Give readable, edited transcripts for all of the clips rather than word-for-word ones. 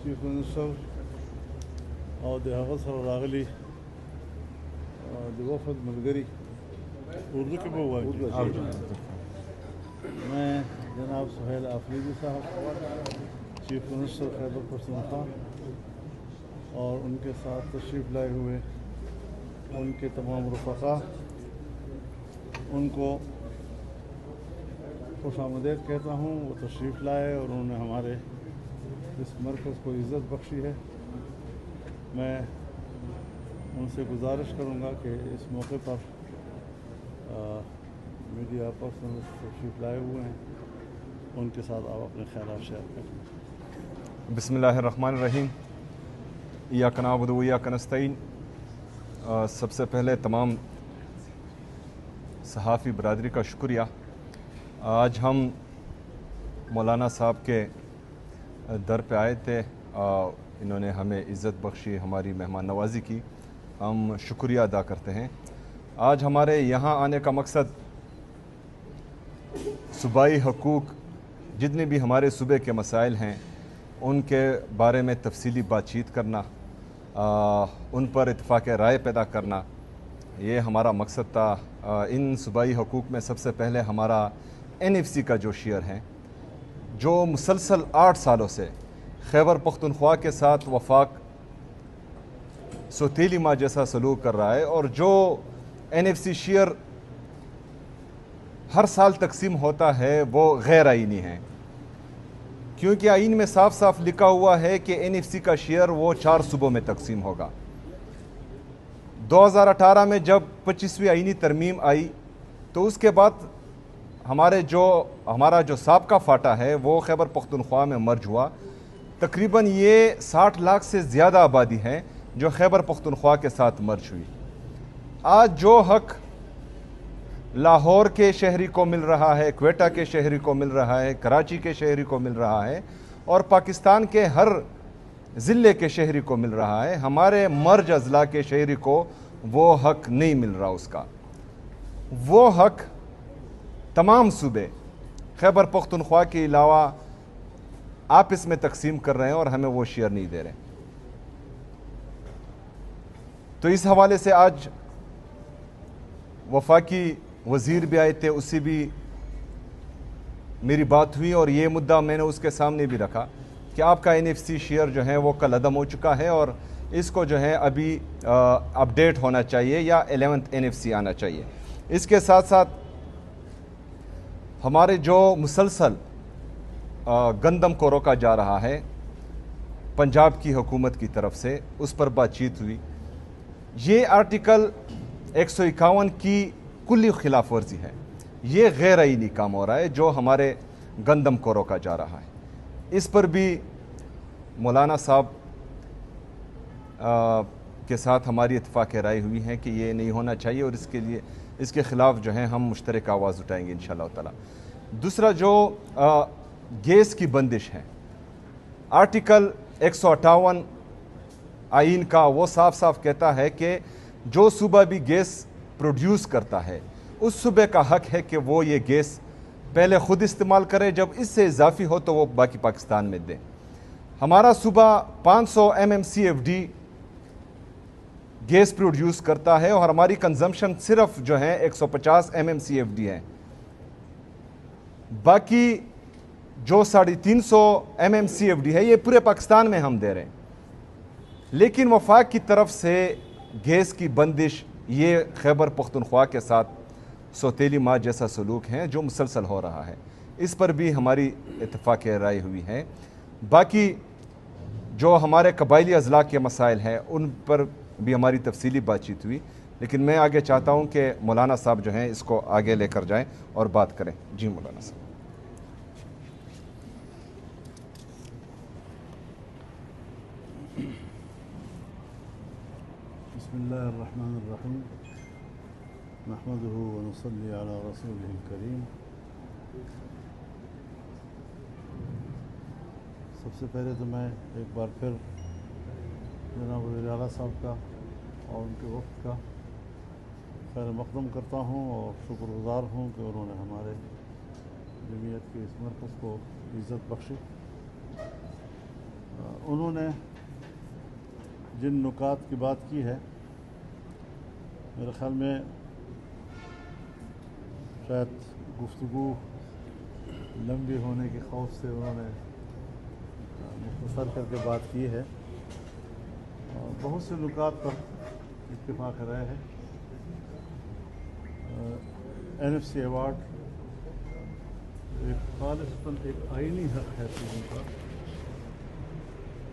Chief minister اور د هغه سره راغلي د وفد ملګري اردو کې به وایي میں جناب سہیل آفریدی صاحب چیف منسٹر خیبر پختونخوا اور ان کے ساتھ تشریف لائے ہوئے ان کے تمام رفقا ان کو خوش آمدید کہتا ہوں. وہ تشریف لائے اور انہوں نے ہمارے اس مرکز کو عزت بخشی ہے. میں ان سے گزارش کروں گا کہ اس موقع پر میڈیا پرسن تشریف لائے ہوئے ہیں, ان کے ساتھ آپ اپنے خیالات شیئر کریں. بسم اللہ الرحمن الرحیم. ایاک نعبد و ایاک نستعین. سب سے پہلے تمام صحافی برادری کا شکریہ. آج ہم مولانا صاحب کے در پہ آئے تھے, انہوں نے ہمیں عزت بخشی, ہماری مہمان نوازی کی, ہم شکریہ ادا کرتے ہیں. آج ہمارے یہاں آنے کا مقصد صوبائی حقوق جتنے بھی ہمارے صوبے کے مسائل ہیں ان کے بارے میں تفصیلی بات چیت کرنا, ان پر اتفاق رائے پیدا کرنا, یہ ہمارا مقصد تھا. ان صوبائی حقوق میں سب سے پہلے ہمارا NFC کا جو شیئر ہے, جو مسلسل 8 سالوں سے خیبر پختونخوا کے ساتھ وفاق سوتیلی ماں جیسا سلوک کر رہا ہے, اور جو NFC شیئر ہر سال تقسیم ہوتا ہے وہ غیر آئینی ہے, کیونکہ آئین میں صاف صاف لکھا ہوا ہے کہ NFC کا شیئر وہ 4 صوبوں میں تقسیم ہوگا. 2018 میں جب 25ویں آئینی ترمیم آئی تو اس کے بعد ہمارا جو سابقہ فاٹا ہے وہ خیبر پختونخوا میں مرج ہوا. تقریباً یہ 60 لاکھ سے زیادہ آبادی ہے جو خیبر پختونخوا کے ساتھ مرج ہوئی. آج جو حق لاہور کے شہری کو مل رہا ہے, کوئٹہ کے شہری کو مل رہا ہے, کراچی کے شہری کو مل رہا ہے, اور پاکستان کے ہر ضلع کے شہری کو مل رہا ہے, ہمارے مرج اضلاع کے شہری کو وہ حق نہیں مل رہا. اس کا وہ حق تمام صوبے خیبر پختونخوا کے علاوہ آپس میں تقسیم کر رہے ہیں اور ہمیں وہ شیئر نہیں دے رہے. تو اس حوالے سے آج وفاقی وزیر بھی آئے تھے, اس سے بھی میری بات ہوئی, اور یہ مدعا میں نے اس کے سامنے بھی رکھا کہ آپ کا NFC شیئر جو ہے وہ کل عدم ہو چکا ہے, اور اس کو جو ہے ابھی اپڈیٹ ہونا چاہیے یا 11th NFC آنا چاہیے. اس کے ساتھ ساتھ ہمارے جو مسلسل گندم کو روکا جا رہا ہے پنجاب کی حکومت کی طرف سے, اس پر بات چیت ہوئی. یہ آرٹیکل 151 کی کلی خلاف ورزی ہے. یہ غیر آئینی کام ہو رہا ہے جو ہمارے گندم کو روکا جا رہا ہے. اس پر بھی مولانا صاحب کے ساتھ ہماری اتفاق رائے ہوئی ہے کہ یہ نہیں ہونا چاہیے, اور اس کے خلاف جو ہے ہم مشترک آواز اٹھائیں گے انشاءاللہ تعالی. دوسرا جو گیس کی بندش ہے, آرٹیکل 158 آئین کا وہ صاف صاف کہتا ہے کہ جو صوبہ بھی گیس پروڈیوس کرتا ہے اس صوبے کا حق ہے کہ وہ یہ گیس پہلے خود استعمال کرے, جب اس سے اضافی ہو تو وہ باقی پاکستان میں دے. ہمارا صوبہ 500 MMCFD گیس پروڈیوس کرتا ہے, اور ہماری کنزمپشن صرف جو ہے 150 MMCFD ہے. باقی جو 350 MMCFD ہے یہ پورے پاکستان میں ہم دے رہے ہیں. لیکن وفاق کی طرف سے گیس کی بندش یہ خیبر پختونخوا کے ساتھ سوتیلی ماں جیسا سلوک ہے جو مسلسل ہو رہا ہے. اس پر بھی ہماری اتفاق رائے ہوئی ہے. باقی جو ہمارے قبائلی اضلاع کے مسائل ہیں ان پر بھی ہماری تفصیلی بات چیت ہوئی, لیکن میں آگے چاہتا ہوں کہ مولانا صاحب جو ہیں اس کو آگے لے کر جائیں اور بات کریں. جی مولانا صاحب. بسم اللہ الرحمن الرحیم. نحمده ونصلی علی رسوله الکریم. سب سے پہلے تو میں ایک بار پھر جناب وزیر اعلیٰ صاحب کا اور ان کے وفد کا خیر مقدم کرتا ہوں اور شکر گزار ہوں کہ انہوں نے ہمارے جمعیت کے اس مرکز کو عزت بخشی. انہوں نے جن نکات کی بات کی ہے میرے خیال میں شاید گفتگو لمبی ہونے کے خوف سے انہوں نے مختصر کر کے بات کی ہے اور بہت سے نکات پر اتفاق رائے ہے۔ NFC ایوارڈ ایک خالصتاً ایک آئینی حق ہے چیزوں کا،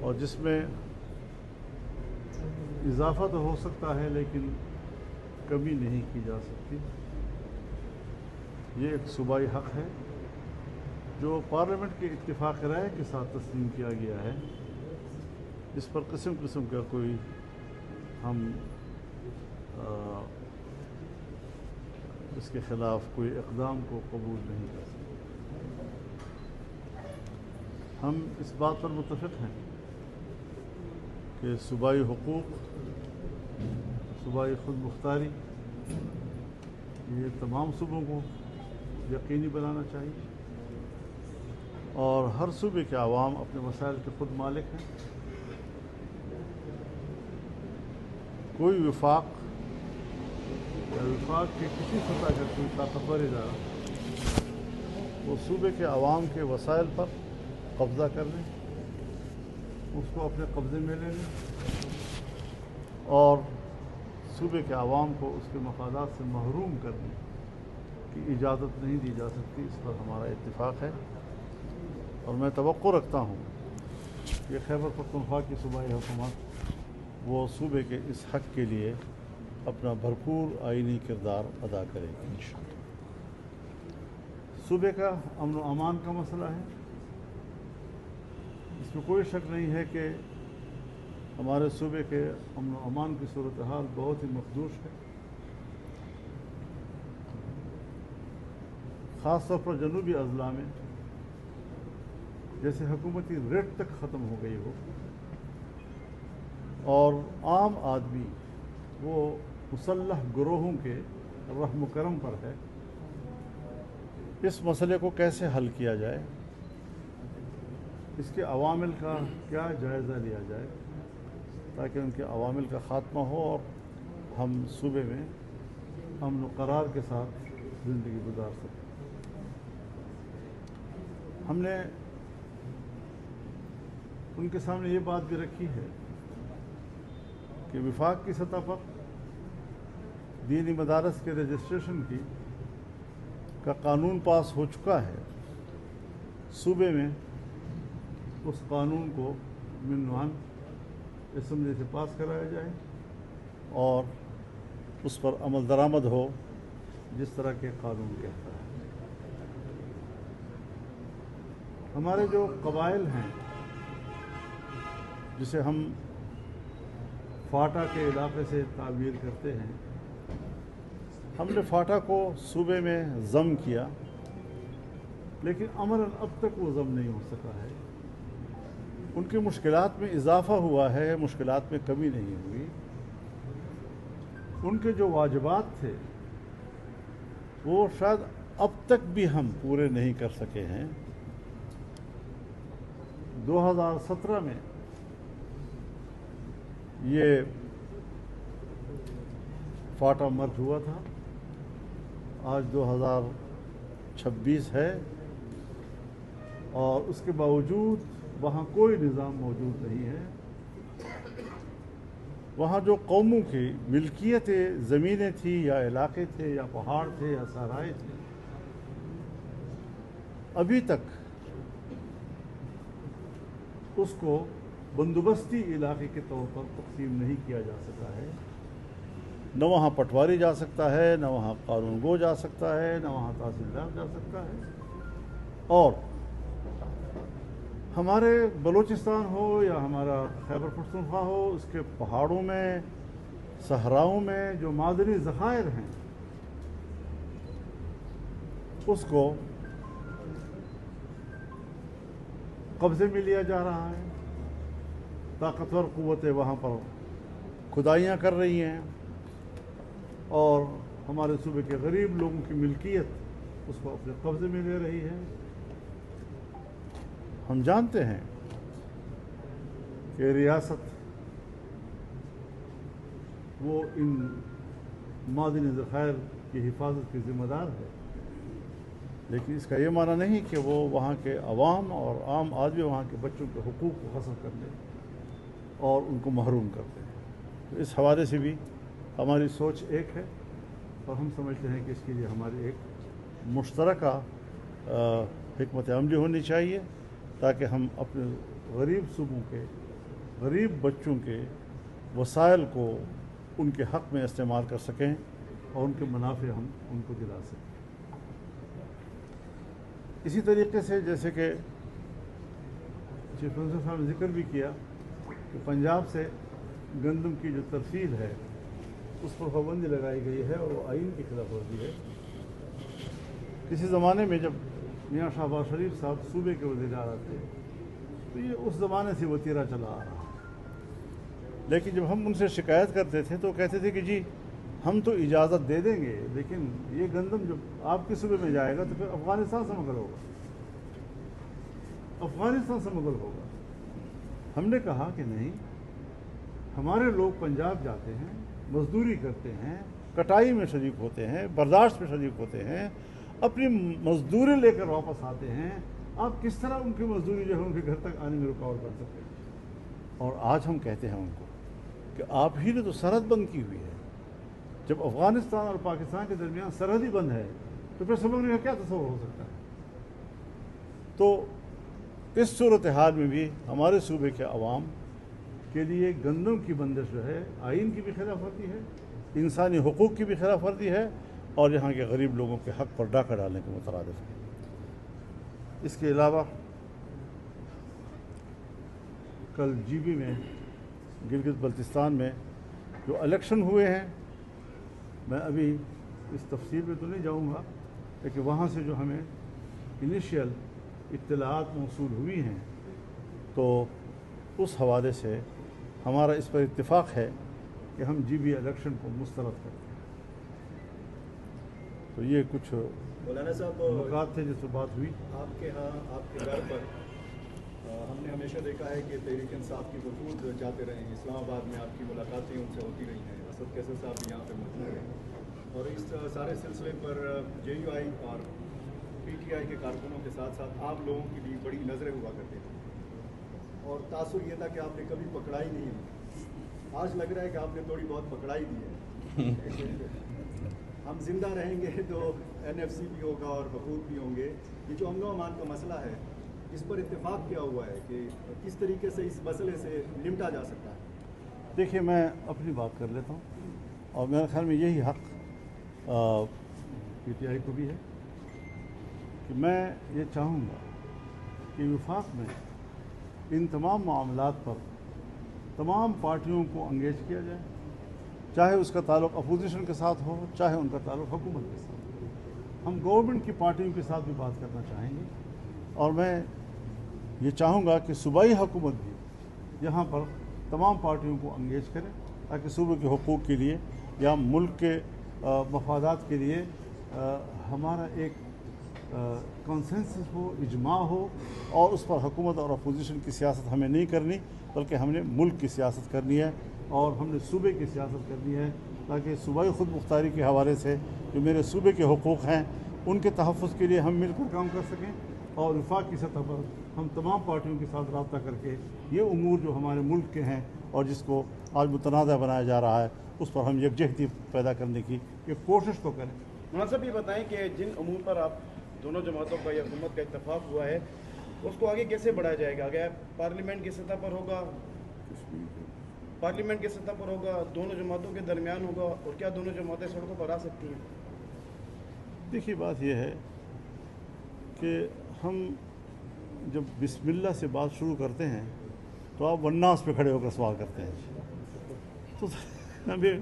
اور جس میں اضافہ تو ہو سکتا ہے لیکن کمی نہیں کی جا سکتی۔ یہ ایک صوبائی حق ہے جو پارلیمنٹ کے اتفاق رائے کے ساتھ تسلیم کیا گیا ہے، اس پر قسم قسم کا کوئی ہم اس کے خلاف کوئی اقدام کو قبول نہیں کر سکتے۔ ہم اس بات پر متفق ہیں کہ صوبائی حقوق، صوبائی خود مختاری یہ تمام صوبوں کو یقینی بنانا چاہیے، اور ہر صوبے کے عوام اپنے مسائل کے خود مالک ہیں۔ کوئی وفاق یا وفاق کے کسی سطح کا کوئی طاقتور ادارہ وہ صوبے کے عوام کے وسائل پر قبضہ کر لیں، اس کو اپنے قبضے میں لے لیں اور صوبے کے عوام کو اس کے مفادات سے محروم کرنے کی اجازت نہیں دی جا سکتی۔ اس پر ہمارا اتفاق ہے، اور میں توقع رکھتا ہوں کہ خیبر پختونخوا کی صوبائی حکومت وہ صوبے کے اس حق کے لیے اپنا بھرپور آئینی کردار ادا کرے گی۔ صوبے کا امن و امان کا مسئلہ ہے، اس میں کوئی شک نہیں ہے کہ ہمارے صوبے کے امن و امان کی صورتحال بہت ہی مخدوش ہے، خاص طور پر جنوبی اضلاع میں جیسے حکومتی ریٹ تک ختم ہو گئی ہو، اور عام آدمی وہ مسلح گروہوں کے رحم و کرم پر ہے۔ اس مسئلے کو کیسے حل کیا جائے، اس کے عوامل کا کیا جائزہ لیا جائے تاکہ ان کے عوامل کا خاتمہ ہو اور ہم صوبے میں امن و قرار کے ساتھ زندگی گزار سکیں۔ ہم نے ان کے سامنے یہ بات بھی رکھی ہے کہ وفاق کی سطح پر دینی مدارس کے رجسٹریشن کا قانون پاس ہو چکا ہے، صوبے میں اس قانون کو منوان اسمبلی سے پاس کرایا جائے اور اس پر عمل درآمد ہو جس طرح کے قانون کہتا ہے۔ ہمارے جو قبائل ہیں جسے ہم فاٹا کے علاقے سے تعبیر کرتے ہیں، ہم نے فاٹا کو صوبے میں ضم کیا، لیکن عملاً اب تک وہ ضم نہیں ہو سکا ہے۔ ان کی مشکلات میں اضافہ ہوا ہے، مشکلات میں کمی نہیں ہوئی۔ ان کے جو واجبات تھے وہ شاید اب تک بھی ہم پورے نہیں کر سکے ہیں۔ 2017 میں یہ فاٹا مرج ہوا تھا، آج 2026 ہے، اور اس کے باوجود وہاں کوئی نظام موجود نہیں ہے۔ وہاں جو قوموں کی ملکیت زمینیں تھیں یا علاقے تھے یا پہاڑ تھے یا صحرائے تھے، ابھی تک اس کو بندوبستی علاقے کے طور پر تقسیم نہیں کیا جا سکا ہے۔ نہ وہاں پٹواری جا سکتا ہے، نہ وہاں قانون گو جا سکتا ہے، نہ وہاں تحصیلدار جا سکتا ہے۔ اور ہمارے بلوچستان ہو یا ہمارا خیبر پختونخوا ہو، اس کے پہاڑوں میں، صحراؤں میں جو معدنی ذخائر ہیں اس کو قبضے میں لیا جا رہا ہے۔ طاقتور قوتیں وہاں پر کھدائیاں کر رہی ہیں اور ہمارے صوبے کے غریب لوگوں کی ملکیت اس کو اپنے قبضے میں لے رہی ہے۔ ہم جانتے ہیں کہ ریاست وہ ان معدنی ذخائر کی حفاظت کی ذمہ دار ہے، لیکن اس کا یہ معنی نہیں کہ وہ وہاں کے عوام اور عام آدمی وہاں کے بچوں کے حقوق کو غصب کر دیں اور ان کو محروم کر دیں۔ تو اس حوالے سے بھی ہماری سوچ ایک ہے اور ہم سمجھتے ہیں کہ اس کے لیے ہماری ایک مشترکہ حکمت عملی ہونی چاہیے، تاکہ ہم اپنے غریب صوبوں کے غریب بچوں کے وسائل کو ان کے حق میں استعمال کر سکیں اور ان کے منافع ہم ان کو دلا سکیں۔ اسی طریقے سے جیسے کہ چیف منسٹر صاحب نے ذکر بھی کیا کہ پنجاب سے گندم کی جو ترسیل ہے اس پر پابندی لگائی گئی ہے اور وہ آئین کی خلاف ورزی ہے۔ کسی زمانے میں جب میاں شہباز شریف صاحب صوبے کے وزیر اعلیٰ تھے تو یہ اس زمانے سے وتیرہ چلا آ رہا، لیکن جب ہم ان سے شکایت کرتے تھے تو کہتے تھے کہ جی ہم تو اجازت دے دیں گے، لیکن یہ گندم جب آپ کے صوبے میں جائے گا تو پھر افغانستان سے مغل ہوگا، افغانستان سے مغل ہوگا۔ ہم نے کہا کہ نہیں، ہمارے لوگ پنجاب جاتے ہیں، مزدوری کرتے ہیں، کٹائی میں شریک ہوتے ہیں، برداشت میں شریک ہوتے ہیں، اپنی مزدوری لے کر واپس آتے ہیں، آپ کس طرح ان کی مزدوری جو ہے ان کے گھر تک آنے میں رکاوٹ کر سکتے ہیں؟ اور آج ہم کہتے ہیں ان کو کہ آپ ہی نے تو سرحد بند کی ہوئی ہے، جب افغانستان اور پاکستان کے درمیان سرحد ہی بند ہے تو پھر سمجھنے کا کیا تصور ہو سکتا ہے؟ تو اس صورتحال میں بھی ہمارے صوبے کے عوام کے لیے گندم کی بندش جو ہے آئین کی بھی خلاف ورزی ہے، انسانی حقوق کی بھی خلاف ورزی ہے اور یہاں کے غریب لوگوں کے حق پر ڈاکہ ڈالنے کے مترادف ہے۔ اس کے علاوہ کل جی بی میں گلگت بلتستان میں جو الیکشن ہوئے ہیں، میں ابھی اس تفصیل میں تو نہیں جاؤں گا، لیکن وہاں سے جو ہمیں انیشیل اطلاعات موصول ہوئی ہیں تو اس حوالے سے ہمارا اس پر اتفاق ہے کہ ہم جی بی الیکشن کو مسترد کریں۔ تو یہ کچھ مولانا صاحب نکات تھے جس پر بات ہوئی۔ آپ کے ہاں آپ کے گھر پر ہم نے ہمیشہ دیکھا ہے کہ تحریک انصاف کی وفود جاتے رہے ہیں، اسلام آباد میں آپ کی ملاقاتیں ان سے ہوتی رہی ہیں، اسد کیسر صاحب بھی یہاں پہ موجود ہیں، اور اس سارے سلسلے پر جے یو آئی اور پی ٹی آئی کے کارکنوں کے ساتھ ساتھ آپ لوگوں کی بھی بڑی نظریں ہوا کرتے تھے اور تاثر یہ تھا کہ آپ نے کبھی پکڑائی نہیں دی۔ آج لگ رہا ہے کہ آپ نے تھوڑی بہت پکڑائی دی ہے۔ ہم زندہ رہیں گے تو این ایف سی بھی ہوگا اور وفود بھی ہوں گے۔ یہ جو امن و امان کا مسئلہ ہے اس پر اتفاق کیا ہوا ہے کہ کس طریقے سے اس مسئلے سے نمٹا جا سکتا ہے؟ دیکھیے میں اپنی بات کر لیتا ہوں اور میرے خیال میں یہی حق پی ٹی آئی کو بھی ہے کہ میں یہ چاہوں گا کہ وفاق میں ان تمام معاملات پر تمام پارٹیوں کو انگیج کیا جائے، چاہے اس کا تعلق اپوزیشن کے ساتھ ہو، چاہے ان کا تعلق حکومت کے ساتھ ہو۔ ہم گورنمنٹ کی پارٹیوں کے ساتھ بھی بات کرنا چاہیں گے اور میں یہ چاہوں گا کہ صوبائی حکومت بھی یہاں پر تمام پارٹیوں کو انگیج کرے تاکہ صوبے کے حقوق کے لیے یا ملک کے مفادات کے لیے ہمارا ایک کنسنسس ہو، اجماع ہو، اور اس پر حکومت اور اپوزیشن کی سیاست ہمیں نہیں کرنی بلکہ ہم نے ملک کی سیاست کرنی ہے اور ہم نے صوبے کی سیاست کرنی ہے، تاکہ صوبائی خود مختاری کے حوالے سے جو میرے صوبے کے حقوق ہیں ان کے تحفظ کے لیے ہم مل کر کام کر سکیں اور وفاق کی سطح پر ہم تمام پارٹیوں کے ساتھ رابطہ کر کے یہ امور جو ہمارے ملک کے ہیں اور جس کو آج متنازع بنایا جا رہا ہے اس پر ہم یکجہتی پیدا کرنے کی ایک کوشش تو کریں۔ مولانا صاحب یہ بتائیں کہ جن امور پر آپ دونوں جماعتوں کا یا حکومت کا اتفاق ہوا ہے اس کو آگے کیسے بڑھایا جائے گا؟ آگے پارلیمنٹ کی سطح پر ہوگا، پارلیمنٹ کی سطح پر ہوگا، دونوں جماعتوں کے درمیان ہوگا، اور کیا دونوں جماعتیں سڑکوں پر آ سکتی ہیں؟ دیکھیے بات یہ ہے کہ ہم جب بسم اللہ سے بات شروع کرتے ہیں تو آپ والناس پہ کھڑے ہو کر سوال کرتے ہیں، تو ہمیں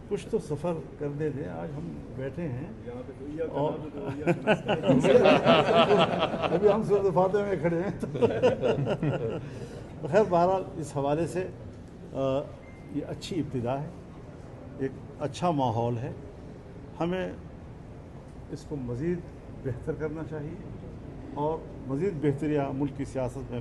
کچھ تو سفر کرنے دیں۔ آج ہم بیٹھے ہیں اور ابھی ہم سورۃ فاتحہ میں کھڑے ہیں، خیر بہرحال اس حوالے سے یہ اچھی ابتدا ہے، ایک اچھا ماحول ہے، ہمیں اس کو مزید بہتر کرنا چاہیے اور مزید بہتریاں ملک کی سیاست میں